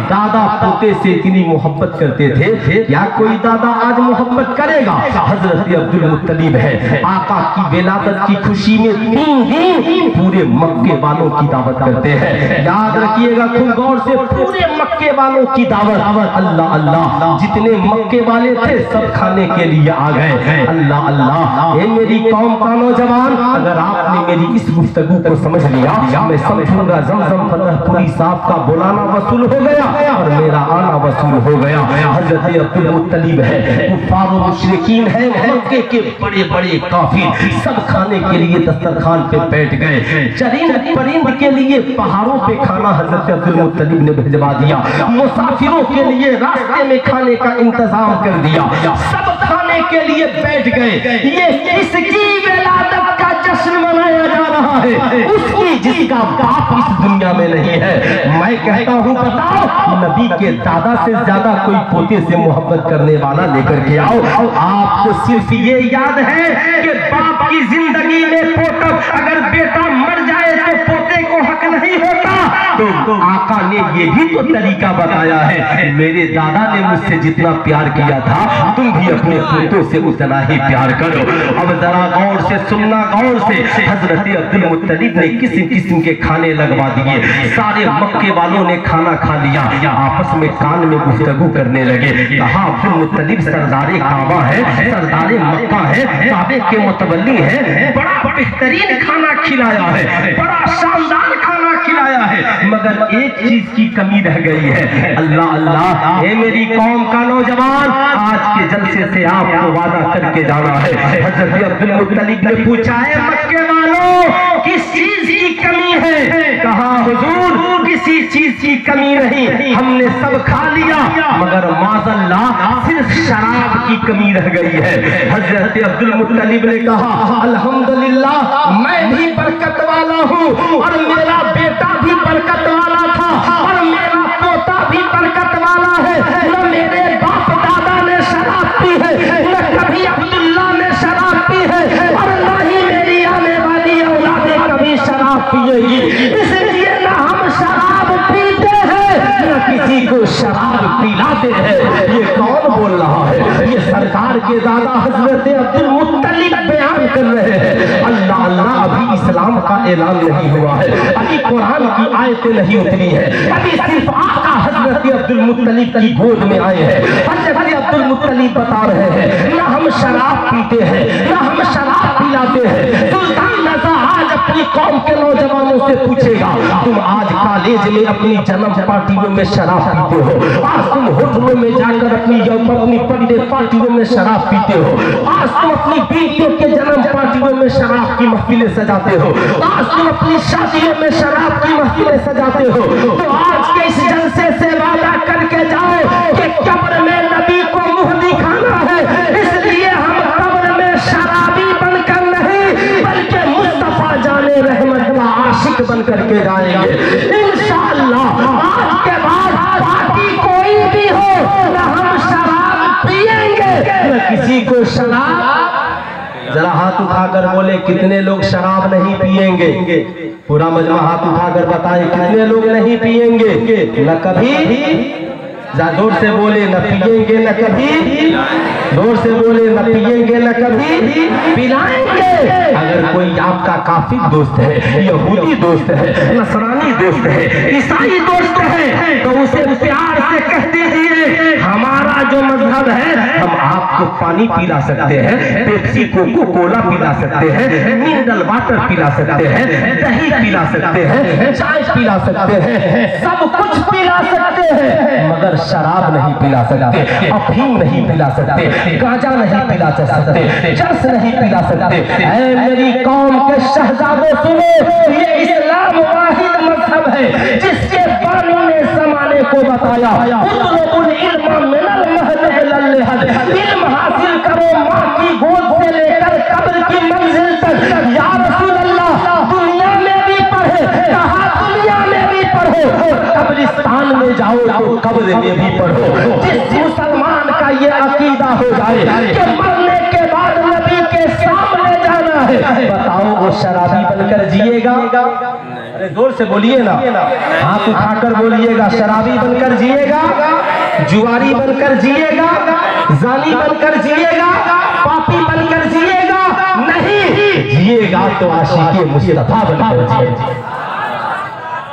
दादा पोते से इतनी मोहब्बत करते थे, क्या कोई दादा आज मोहब्बत करेगा? हजरत अब्दुल मुत्तलिब है, आका की विलादत की खुशी में 3 दिन पूरे मक्के वालों की दावत करते हैं। याद रखिएगा खूब गौर से, पूरे मक्के वालों की दावत। अल्लाह अल्लाह, जितने मक्के वाले थे सब खाने के लिए आ गए। अल्लाह अल्लाह, ये मेरी कौम का नौजवान, अगर आपने मेरी इस गुफ्तगू को समझ लिया, मैं समझूंगा जमजम फतहपुरी साहब का बुलाना वसूल हो गया और मेरा आना वसूल हो गया। हजरत अब्दुल मुत्तलिब है, कुफ्फार व मुशरिकीन है, मक्के के बड़े बड़े काफिर सब खाने के लिए दस्तरखान पे बैठ गए। चरिंद परिंद के लिए पहाड़ों पे खाना हजरत अब्दुल मुत्तलिब ने भिजवा दिया, मुसाफिरों के लिए रास्ते में खाने का इंतजाम कर दिया, सब खाने के लिए बैठ गए। ये किसकी विलादत का जश्न मनाया जा रहा है? उसकी जिसका बाप इस दुनिया में नहीं है। मैं कहता हूँ बताओ, नबी के दादा से ज्यादा कोई पोते से मोहब्बत करने वाला लेकर के आओ। आपको सिर्फ ये याद है कि बाप की जिंदगी में पोता अगर बेटा मर जाए तो पोते को हक नहीं होता, तो आका ने ये भी तो तरीका बताया है, मेरे दादा ने मुझसे जितना प्यार किया था तुम भी अपने पोतों से उतना ही प्यार करो। अब जरा गौर से सुनना, गौर से, हजरत अब्दुल मुत्तलिब ने किस्म किस्म के खाने लगवा दिए, सारे मक्के वालों ने खाना खा लिया, आपस में कान में गुफ्तगू करने लगे। कहा अब्दुल मुत्तलिब सरदारे काबा है, सरदारे मक्का है, काबे के मुतवल्ली है, बड़ा बेहतरीन खाना खिलाया है, बड़ा शानदार खाना खिलाया है, मगर एक चीज की कमी रह गई है। अल्लाह अल्लाह, ये मेरी कौम का नौजवान, आज के जलसे से आपको वादा करके जाना है। हजरत अब्दुल मुत्तलिब ने पूछा है, मक्के वालों किस चीज की कमी है? कहा हुजूर किसी चीज की कमी नहीं, हमने सब खा लिया, मगर माज़अल्लाह सिर्फ शराब की कमी रह गई है। हजरत अब्दुल मुत्तलिब ने कहा अल्हम्दुलिल्लाह, मैं भी बरकत वाला हूँ और मेरा बेटा भी बरकत वाला था और मेरा पोता भी बरकत वाला है। न मेरे बाप दादा ने शराब पी है, न कभी अब्दुल्ला ने शराब पी है और न ही मेरी आने वाली औलादें कभी शराब पिएगी, इसलिए न हम शराब पीते हैं न किसी को शराब पिलाते हैं। ये कौन बोल रहा है? ये सरकार के दादा हजरत अब्दुल मुत्तलिब बयान कर रहे हैं। अल्लाह अल्लाह, अभी इस्लाम का ऐलान नहीं हुआ है, अभी कुरान की आयतें नहीं उतरी है, अभी सिर्फ आका हजरत अब्दुल मुत्तलिब की गोद में आए हैं। हजरत अब्दुल मुत्तलिब बता रहे हैं, न हम शराब पीते हैं न हम शराब पिलाते हैं। सुल्तान रज़ा आज अपनी कौम के नौजवानों से पूछेगा, तुम आज कॉलेज में अपनी जन्म पार्टियों में शराब पीते हो, आज तुम होटलों में जाकर अपनी बर्थडे पार्टियों में शराब पीते हो, आज तुम अपनी बेटियों के जन्म पार्टियों में शराब की महफिलें सजाते हो, आज तुम अपनी शादियों में शराब की महफिलें सजाते हो, तो आज के इस जलसे से वादा करके जाओ कि कब्र में नबी को मुंह दिखाना है, इसलिए हम कब्र में शराबी बनकर नहीं बल्कि मुस्तफा जाने रहमत का आशिक बन करके जाएंगे इंशाअल्लाह। आज के बाद पार्टी कोई भी हो, न हम शराब पिएंगे न किसी को शराब। जरा हाथ उठाकर बोले कितने लोग शराब नहीं पिएंगे? पूरा मजमा हाथ उठाकर बताए कितने लोग नहीं पिएंगे? न कभी, जोर से बोले न पिएंगे न कभी, जोर से बोले न पिएंगे न कभी पिलाएंगे। अगर कोई आपका काफिर दोस्त है, यहूदी दोस्त है, नसरानी दोस्त है, ईसाई दोस्त है, तो उसे प्यार से कह दीजिए हमारा जो मजहब है हम आपके तो पानी पिला सकते हैं, पेप्सी कोको कोला पिला सकते हैं, मिनरल वाटर पिला सकते हैं, दही पिला सकते हैं, चाय पिला सकते हैं, सब कुछ पिला सकते हैं, मगर शराब नहीं पिला सकते, अफीम नहीं पिला सकते, गांजा नहीं पिला सकते, चरस नहीं पिला सकते। ऐ मेरी कौम के शहजादों सुनो, ये इस्लाम वाहिद मजहब है जिसके बानी ने जमाने को बताया, उतलुबुल इल्म मिनल महद इलल लहद, इल्म हासिल करो माँ की गोद से लेकर कब्र की मंजिल तक। या रसूल अल्लाह, दुनिया में भी पढ़े, कहा दुनिया में भी पढ़ो, कब्रिस्तान में जाओ तो कब्र में भी पढ़ो। जिस मुसलमान का ये अकीदा हो जाए कि मरने के बाद नबी के सामने जाना है, बताओ वो शराबी बनकर जिएगा? अरे जोर से बोलिए ना, हाथ उठाकर बोलिएगा, शराबी बनकर जिएगा, जुआरी बनकर जिएगा, जानी बनकर जिएगा, पापी बनकर जिएगा? नहीं, जिएगा तो आशिक़े मुस्तफा बनकर जिएगा,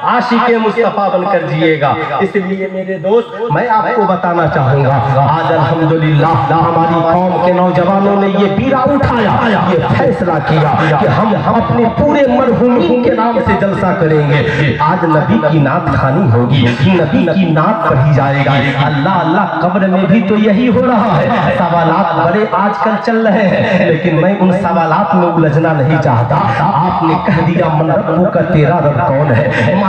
आशिक़े मुस्तफा बनकर जिएगा। इसलिए मेरे दोस्त, मैं आपको बताना चाहूंगा, आज अल्हम्दुलिल्लाह हमारी कौम के नौजवानों ने ये बीड़ा उठाया, ये फैसला किया कि हम अपने पूरे मरहूमीन के नाम से जलसा करेंगे। आज नबी की नात खानी होगी, नबी की नात पढ़ी जाएगी। अल्लाह अल्लाह कब्र में भी तो यही हो रहा है। सवालात बड़े आजकल चल रहे हैं, लेकिन मैं उन सवालात में उलझना नहीं चाहता। आपने कह दिया मन रब्बुका का तेरा रब कौन है,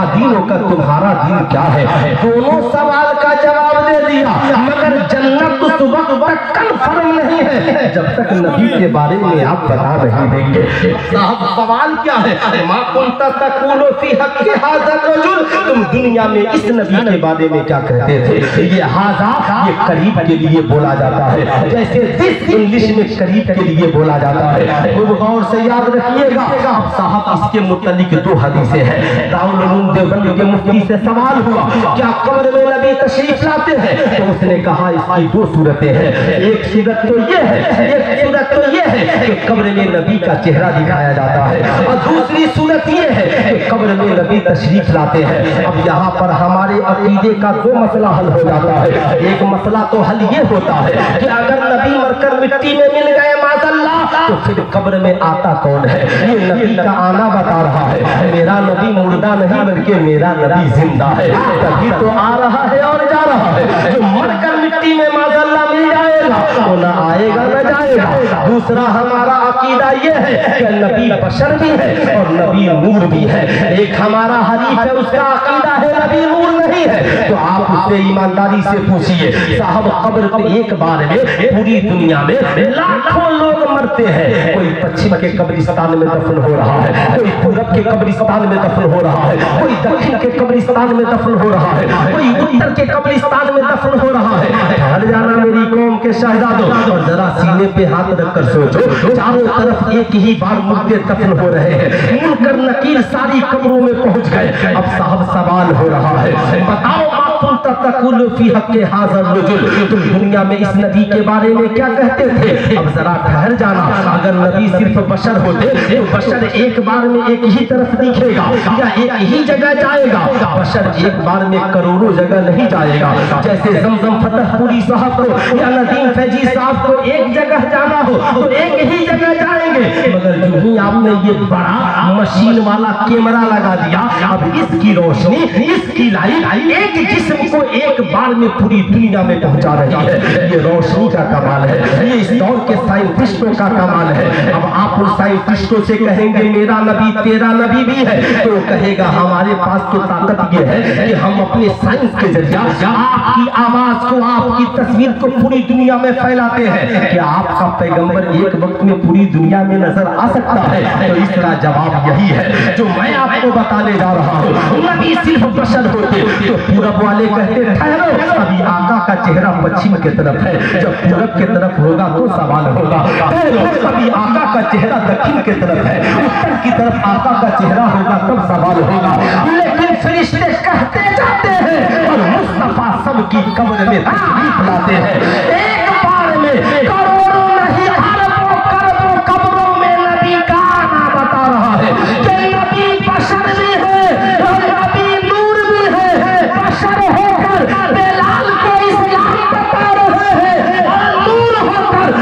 दीनों का तुम्हारा दीन क्या है, दोनों सवाल का जवाब दे दिया, मगर जन्नत तो सुबह तक कन्फर्म नहीं है जब तक नबी के बारे में आप बता नहीं देंगे। साहब सवाल क्या है, मा कुंता तक़ूलु फी हक़्क़ि हाज़ा रजुल, तुम दुनिया में इस नबी के बारे में क्या कहते थे? ये हाज़ा, ये करीब के लिए बोला जाता है, जैसे दिस इंग्लिश में करीब के लिए बोला जाता है। खूब गौर से याद रखिएगा। अब साहब इसके मुतालिक दो हदीसें हैं। देवबंद के मुफ्ती से सवाल हुआ, क्या कब्र में नबी तशरीफ लाते हैं? तो उसने कहा इसकी दो सूरतें हैं, एक सूरत तो ये है, एक सूरत तो ये है कि कब्र में नबी का चेहरा दिखाया जाता है, और दूसरी सूरत ये है कि कब्र में नबी तशरीफ लाते हैं। अब यहाँ पर हमारे अकीदे का दो मसला हल हो जाता है। एक मसला तो हल ये होता है कि अगर नबी मरकर मिट्टी में मिल गए माज़अल्लाह, तो फिर कब्र में आता कौन है? ये नबी का आना बता रहा है। मेरा नबी मुर्दा नहीं बल्कि मेरा नबी जिंदा है, तभी तो आ रहा है और जा रहा है। जो मरकर मिट्टी में माज़अल्लाह मिल जाएगा वो ना आएगा न जाएगा। दूसरा हमारा अकीदा ये है कि नबी बशर भी है और नबी नूर भी है। एक हमारा हरीफ है, उसका अकीदा है नबी नूर नहीं है। तो आप उससे ईमानदारी से पूछिए, साहब कब्र पे एक बार में पूरी दुनिया में लाखों लोग मरते हैं। कोई पश्चिम के कब्रिस्तान में दफन हो रहा है, कोई पूरब के कब्रिस्तान में दफन हो रहा है, कोई दक्षिण के कब्रिस्तान में दफन हो रहा है, कोई उत्तर के कब्रिस्तान में दफन हो रहा है। ठहर जाना मेरी कौम के शहजादों, और जरा सीने पे हाथ रखकर सोचो, चारों तरफ एक ही बार मुर्दे दफन हो रहे हैं, मुनकर नकीर सारी कब्रों में पहुंच गए। अब साहब सवाल हो रहा है, बताओ तक़ूलु फी हक़्क़ि हाज़ा रजुल, तुम दुनिया में इस नबी के बारे में क्या कहते थे? अब जरा ठहर जाना, अगर नबी सिर्फ बशर होते तो बशर एक बार में एक ही तरफ दिखेगा या एक ही जगह जाएगा। बशर एक बार में करोड़ों जगह नहीं जाएगा। जैसे जमजम फतहपुरी साहब को या नदीम फैजी साहब को एक जगह जाना हो तो एक ही जगह जाएंगे, मगर जो ही आपने ये बड़ा मशीन वाला कैमरा लगा दिया, अब इसकी रोशनी, इसकी लाइट एक जिस्म को एक बार में पूरी दुनिया में पहुंचा रही है। ये रोशनी का कमाल है, ये इस दौर के साइंटिस्टों का कमाल है। अब आप उन साइंटिस्टों से कहेंगे मेरा नबी तेरा नबी भी है, तो कहेगा हमारे पास तो ताकत ये है कि हम अपने साइंस के जरिए आपकी आवाज को, आपकी तस्वीर को पूरी दुनिया में फैलाते हैं। क्या आपका पैगंबर एक वक्त में पूरी दुनिया में नजर आ सकता है? तो इसका जवाब यही है जो मैं आपको बताने जा रहा हूँ। नबी सिर्फ बशर होते तो पूरब वाले कहते ठहरो, अभी आका का चेहरा पश्चिम की तरफ है, जब पूरब की तरफ होगा तो सवाल होगा। ठहरो, अभी आका का चेहरा दक्षिण की तरफ है, उत्तर की तरफ आका का चेहरा होगा तब सवाल होगा। लेकिन फरिश्ते कहते जाते हैं और मुस्तफा सबकी कब्र में तशरीफ लाते हैं। एक बार में करोड़ों नहीं अरबों करोड़ों कब्रों में नबी का आना बता रहा है कि नबी बशर भी है और नबी नूर भी है। बशर होकर बेलाल को इस्लाम बता रहे हैं और नूर होकर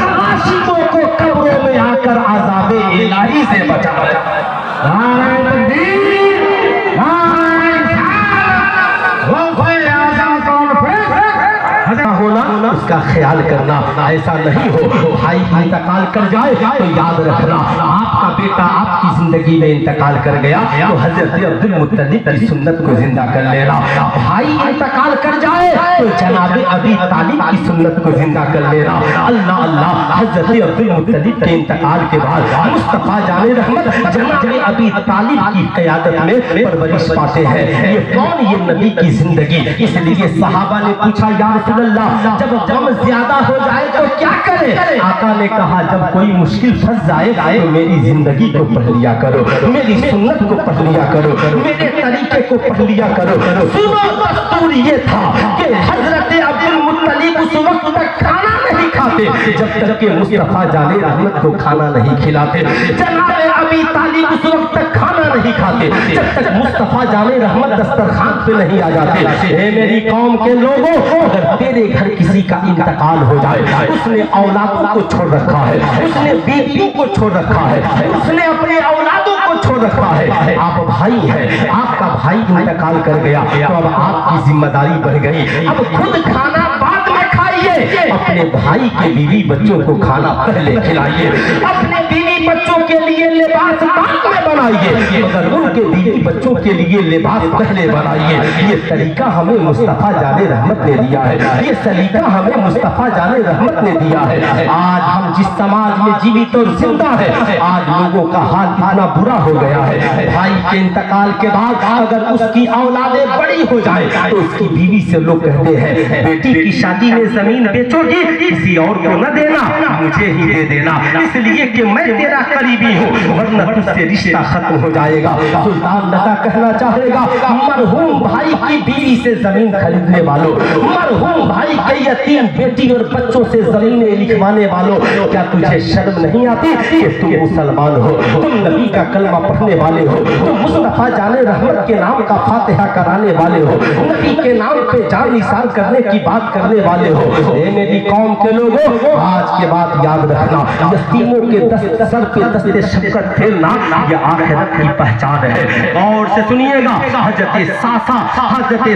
उसका ख्याल करना, ऐसा नहीं हो भाई इंतकाल कर जाए तो याद रखना आपका बेटा आपकी जिंदगी में इंतकाल कर गया तो हजरत अब्दुल मुत्तलिब की सुन्नत को जिंदा कर लेना। भाई इंतकाल कर जाए तो जनाब अबी तालिब की सुन्नत को जिंदा कर लेना। अल्लाह अल्लाह, हजरत अब्दुल मुत्तलिब के इंतकाल के बाद मुस्तफा जाने रहमत जनाब अबी तालिब की क़यादत में परवरिश पाते हैं। ये कौन, ये नबी की जिंदगी। इसलिए सहाबा ने पूछा या रसूल अल्लाह, जब गम ज्यादा हो जाए तो क्या करे? आका ने कहा जब कोई मुश्किल फंस जाए तो मेरी जिंदगी को पढ़ लिया करो, मेरी सुन्नत को पढ़ लिया करो, मेरे तरीके को पढ़ लिया करो। सुनो, दस्तूर ये था कि हजरत अब्दुल मुत्तलिब उस वक्त तक खाना नहीं खाते जब तक के मुस्तफा जाने रहमत को खाना नहीं खिलाते। जनाब अबी तालिब उस वक्त तक खाना नहीं खाते जब तक मुस्तफा जाने रहमत दस्तरखान पे नहीं आ जाते। ए मेरी कौम के लोगों, अगर तेरे घर किसी का इंतकाल हो जाए, उसने औलादों को छोड़ रखा है, उसने बीवियों को छोड़ रखा है, उसने अपने औलादों को छोड़ रखा है, आप भाई हैं, आपका भाई इंतकाल कर गया तो अब आपकी जिम्मेदारी बढ़ गई। अब खुद खाना बाद में खाइए, अपने भाई के बीवी बच्चों को खाना पहले खिलाइए, अपने बीवी बच्चों के लिए लिबास बाद में बनाइए, मगर उनके बीवी बच्चों के लिए लिबास पहले बनाइए। ये तरीका हमें मुस्तफा जाने रहमत ने दिया है, ये सलीका हमें मुस्तफा जाने रहमत ने दिया है। आज हम जिस समाज में जीवित और जिंदा है, आज लोगों का हाल इतना बुरा हो गया है, भाई के इंतकाल के बाद अगर उसकी औलादे बड़ी हो जाए तो उसकी बीवी से लोग कहते हैं बेटी की शादी में जमीन बेचोगी, किसी और को न देना, मुझे ही दे देना, इसलिए कि मैं तेरा करीबी हूँ, वरना तुझसे रिश्ता खत्म हो जाएगा। सुल्तान नता कहना चाहेगा मरहूम भाई की बीवी से जमीन खरीदने वालों, मरहूम भाई के यतीम बेटी और बच्चों से जमीनें लिखवाने वालों, क्या तुझे शर्म नहीं आती कि तुम मुसलमान हो, तुम नबी का कलमा पढ़ने वाले हो, तुम मुस्तफा जाने रहमत के नाम का फातिहा कराने वाले हो, नबी के नाम पे जान निसार करने की बात करने वाले हो। ए मेरी कौम के लोगों, आज के बाद याद रखना, यतीमों के सर पे दस्ते शफकत फेरना यह आखिरत की पहचान है। और से सुनिएगा, हजरत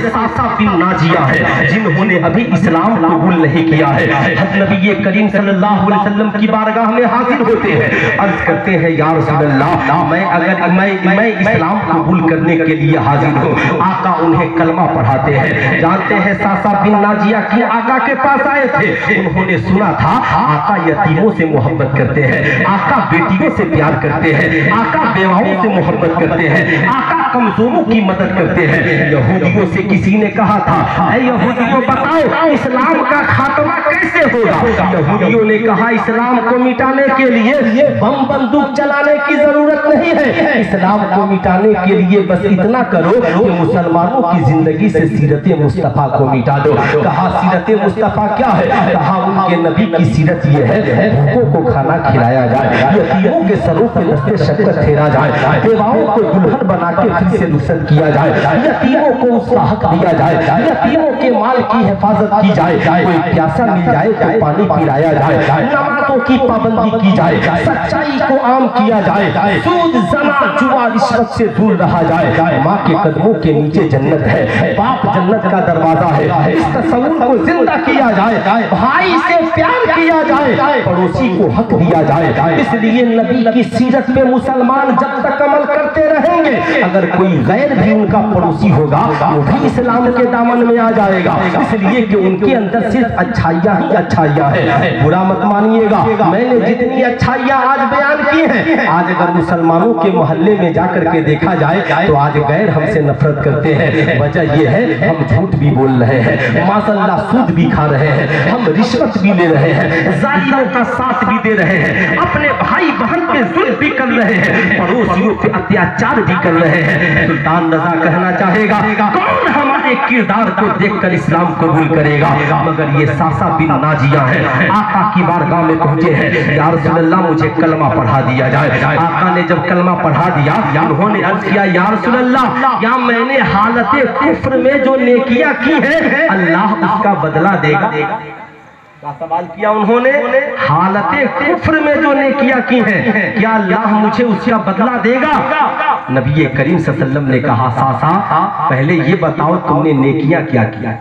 सासा बिन नाजिया है जिन्होंने अभी इस्लाम कबूल नहीं किया है। हज़रत नबी करीम सल्लल्लाहु अलैहि वसल्लम की बारगाह में हाजिर होते हैं, अर्ज करते हैं या रसूल अल्लाह, मैं इस्लाम कबूल करने के लिए हाजिर हूँ। आका उन्हें कलमा पढ़ाते हैं। जानते हैं सासा बिन नाजिया की आका के पास आए थे, उन्होंने सुना था आका यतीमों से मोहब्बत करते हैं, आका बेटियों से प्यार करते हैं, आका बेवाओं से मोहब्बत करते हैं, आका कमजोरों की मदद करते हैं। यहूदियों से किसी ने कहा था, ऐ यहूदियों बताओ इस्लाम का खात्मा कैसे होगा? यहूदियों ने कहा इस्लाम को मिटाने के लिए बम बंदूक चलाने की जरूरत नहीं है, इस्लाम को मिटाने के लिए बस इतना करो कि मुसलमानों की जिंदगी से सीरत मुस्तफा को मिटा दो। कहा सीरत मुस्तफा क्या है? कहा उनके नबी की सीरत ये है भूखों को खाना खिलाया जाए, यतीमों के सरों पे दस्ते शफकत फेरा जाए, बेवाओं को दुल्हन बना के फिर से नुसरत किया जाए, यतीमों को उसका हक दिया जाए, यतीमों के माल की हिफाजत की जाए, कोई प्यासा मिल जाए तो पानी पिलाया जाए, नमाज़ों की पाबंदी की जाए, सच्चाई को आम किया जाए, सूद ज़ना जुआ रिश्वत से दूर रहा जाए। माँ के कदमों के नीचे जन्नत है, बाप जन्नत का दरवाजा है, इस तसव्वुर को जिंदा किया जाए, भाई से प्यार किया जाए, पड़ोसी को हक दिया जाए। इसलिए नबी की सीरत पे मुसलमान जब तक अमल करते रहेंगे, अगर कोई गैर भी उनका पड़ोसी होगा वो भी इस्लाम के दामन में आ जाएगा। इसलिए कि उनके अंदर सिर्फ अच्छाइयाँ ही अच्छाइयाँ हैं। बुरा मत मानिएगा, मैंने जितनी अच्छाइयाँ आज बयान की हैं, आज अगर मुसलमानों के मोहल्ले में जाकर के देखा जाए तो आज गैर हमसे नफरत करते हैं। वजह यह है हम झूठ भी बोल रहे हैं, माशअल्लाह सूद भी खा रहे हैं, हम रिश्वत भी ले रहे हैं, जालिमों का साथ भी दे रहे हैं, अपने भाई बहन पे जुल्म भी कर रहे हैं, पड़ोसियों पे अत्याचार भी कर रहे हैं। सुल्तान रज़ा कहना चाहेगा कौन हमारे किरदार को देखकर इस्लाम कबूल करेगा? मगर ये सासा बिन नाजिया है, आका की बारगाह में पहुंचे हैं, या रसूल अल्लाह मुझे कलमा पढ़ा दिया जाए। आका ने जब कलमा पढ़ा दिया उन्होंने अर्ज किया या रसूल अल्लाह, या मैंने हालते कुफ्र में जो नेकियां की है अल्लाह उसका बदला देगा? क्या सवाल किया उन्होंने? हालते कुफ्र में जो नेकियां की हैं क्या अल्लाह मुझे उसका बदला देगा? नबी करीम सल्लल्लाहु अलैहि वसल्लम ने कहा सासा पहले ये बताओ तुमने नेकियां क्या किया?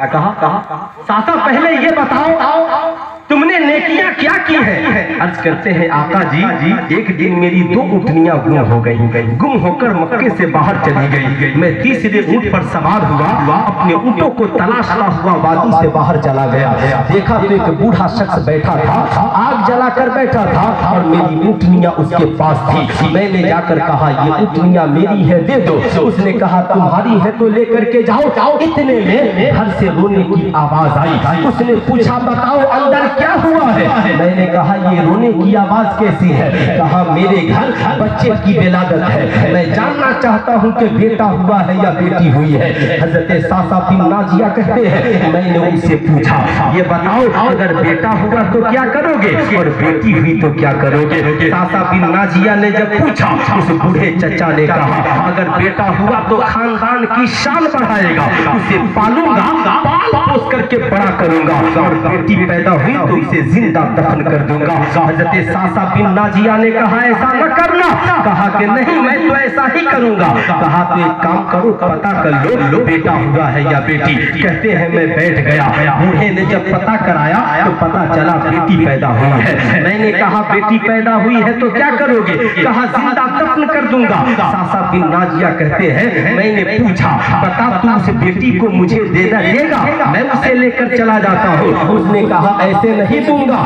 कहा सासा पहले ये बताओ तुमने नेकियां क्या की है? अर्ज करते हैं आका जी एक दिन मेरी 2 ऊँटनियां गुम हो गई, गुम होकर मक्के से बाहर चली गई। मैं तीसरे ऊँट पर सवार हुआ, अपने ऊँटों को तलाशता हुआ वादी से बाहर चला गया। देखा तो एक बूढ़ा शख्स बैठा था, आग जलाकर बैठा था और मेरी ऊँटनियां उसके पास थी। मैंने जाकर कहा ये ऊँटनियां मेरी है, दे दो। उसने कहा तुम्हारी है तो लेकर के जाओ। इतने में घर से रोने की आवाज आई। उसने पूछा बताओ अंदर क्या हुआ है? मैंने कहा ये रोने की आवाज कैसी है? कहा मेरे घर बच्चे की विलादत है, मैं जानना चाहता हूँ कि बेटा हुआ है या बेटी हुई है। हजरत सासा बिन नाजिया कहते हैं मैंने उनसे पूछा ये बताओ अगर बेटा हुआ तो क्या करोगे और बेटी हुई तो क्या करोगे? सासा बिन नाजिया ने जब पूछा उस बूढ़े चचा ने कहा अगर बेटा हुआ तो खानदान की शान बढ़ाएगा, उसे पालूंगा, पाल पोस करके बड़ा करूंगा, और बेटी पैदा हुई तो इसे जिंदा दफन कर दूंगा। हजरत सासा बिन नाजिया ने कहा ऐसा न करना। कहा कि नहीं मैं तो ऐसा ही करूंगा। कहा तो एक काम करो पता कर लो बेटा हुआ है या बेटी। कहते हैं मैं बैठ गया। बूढ़े ने जब पता कराया तो पता चला बेटी पैदा हुई है। मैंने कहा बेटी पैदा हुई है तो क्या करोगे? कहा जिंदा दफन कर दूंगा। सासा बिन नाजिया कहते हैं मैंने पूछा बता तू उस बेटी को मुझे देगा? मैं उसे लेकर चला जाता हूँ। उसने कहा ऐसे नहीं दूंगा,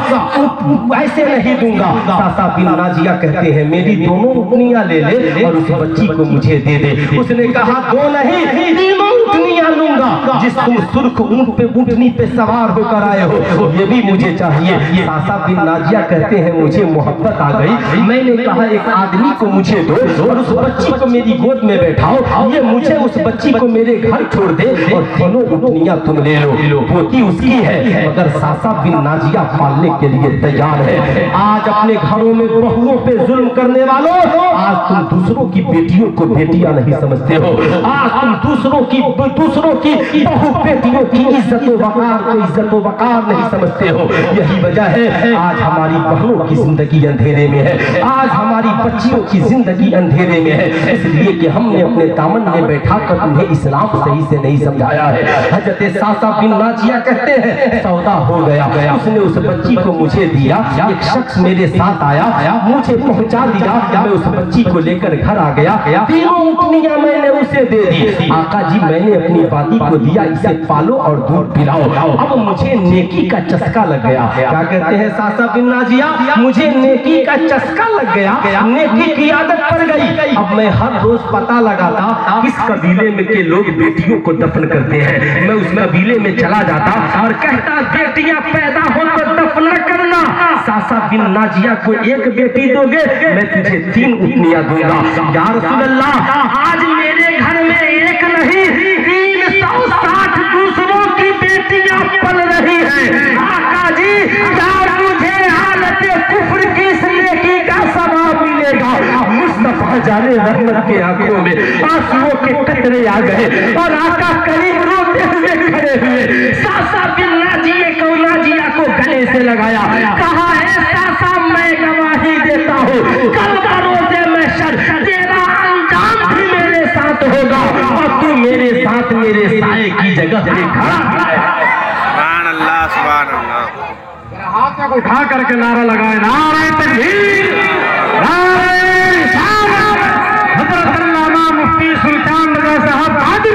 ऐसे नहीं दूंगा। सासा बिन नाजिया कहते हैं मेरी दोनों ऊँटनियां ले ले और उस बच्ची को मुझे दे दे। उसने कहा दो नहीं तीनों ऊँटनियां लूंगा, जिस तुम सुर्ख ऊँट पे ऊँटनी पे सवार होकर आए हो ये भी मुझे चाहिए। सासा बिन नाजिया कहते हैं मुझे मोहब्बत आ गई। मैंने कहा एक आदमी को मुझे दो और उस बच्ची को मेरी गोद में बैठाओ, ये मुझे उस बच्ची को मेरे घर छोड़ दे और तीनों ऊँटनियां तुम ले लो। पोती उसकी है मगर सासा बिन नाजिया पालने के लिए तैयार है। आज अपने घरों में बहुओं पे जुल्म करने वालों, आज तुम दूसरों की बेटियों को बेटियां नहीं समझते हो। आज तुम दूसरों की बहु बेटियों की इज्जत व वकार नहीं समझते हो। यही वजह है आज हमारी बहनों की जिंदगी अंधेरे में है, आज हमारी बच्चियों की जिंदगी अंधेरे में है, इसलिए कि हमने अपने दामन में बैठा कर उन्हें इस्लाम सही से नहीं समझाया है। हजरत सासा बिन नाजिया कहते हैं सौदा हो गया। उसने उस बच्ची को मुझे दिया, एक शख्स मेरे साथ आया, मुझे पहुंचा दिया, मैं उस बच्ची को लेकर घर आ गया। तीनों ऊँटनियां मैंने उसे दे दी। आका जी मैंने अपनी वादी को दिया इसे पालो और दूध पिलाओ। अब मुझे नेकी का चस्का लग गया। क्या कहते हैं सासा बिन नाजिया मुझे नेकी का चस्का लग गया, नेकी की आदत पड़ गई। अब मैं हर रोज पता लगाता किस कबीले में के लोग बेटियों को दफन करते हैं। मैं उस कबीले में चला जाता और कहता बेटियां पैदा हो तो दफन करना। सासा बिन नाजिया को एक बेटी दोगे मैं तुझे 3 ऊँटनियां दूंगा। या रसूल अल्लाह आज मेरे घर में एक नहीं 360 दूसरों की बेटियां पल रही है। आका जी यार मुझे हालत कुफ्र की नेकी का सवाब मिलेगा। मुस्तफा जाने रहमत के आंखों में आंसुओं के कतरे आ गए और आका करीब रोते हुए खड़े हुए। सासा बिन नाजिया को गले से लगाया, कहा है सासा मैं गवाही देता हूँ कल बरोज़े महशर तेरा अंजाम भी मेरे साथ होगा और तू मेरे साथ मेरे साए की जगह पे खड़ा है। सुभान अल्लाह सुभान अल्लाह। हाथ को उठा करके नारा लगाए नारे तकबीर, नारे रिसालत, हज़रत अल्लामा मुफ्ती सुल्तान रज़ा साहब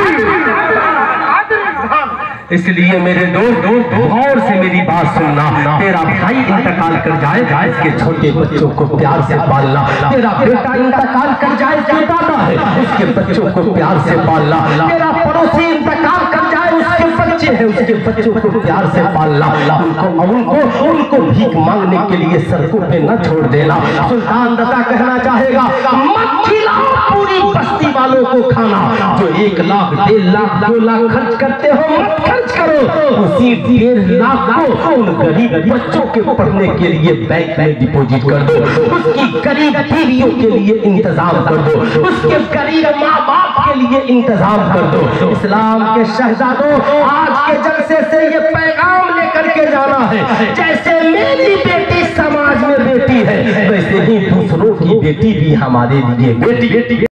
इसलिए मेरे दोस्त गौर से मेरी बात सुनना। तेरा भाई इंतकाल कर जाए इसके छोटे बच्चों को प्यार से पालना। तेरा बेटा इंतकाल कर जाए जो दादा है उसके बच्चों को प्यार से पालना। तेरा पड़ोसी इंतकाल कर जाए उसके बच्चे हैं उसके बच्चों को प्यार से पालना। उनको भीख मांगने के लिए सड़कों पे न छोड़ देना। सुल्तान रज़ा कहना चाहेगा मत खिलाओ पूरी बस्ती वालों को खाना। जो 1 लाख 1.5 लाख 2 लाख खर्च करते हो मत खर्च करो, उसी 1.5 लाख को उन गरीब बच्चों के पढ़ने के लिए बैंक में डिपॉजिट कर दो। उसकी गरीब बीवियों के लिए इंतजाम कर दो, उसके गरीब माँ बाप के लिए इंतजाम कर दो। इस्लाम के शहजादों आज के जलसे से ये पैगाम लेकर के जाना है जैसे मेरी बेटी समाज में बेटी है वैसे ही दूसरों की बेटी भी हमारे लिए बेटी।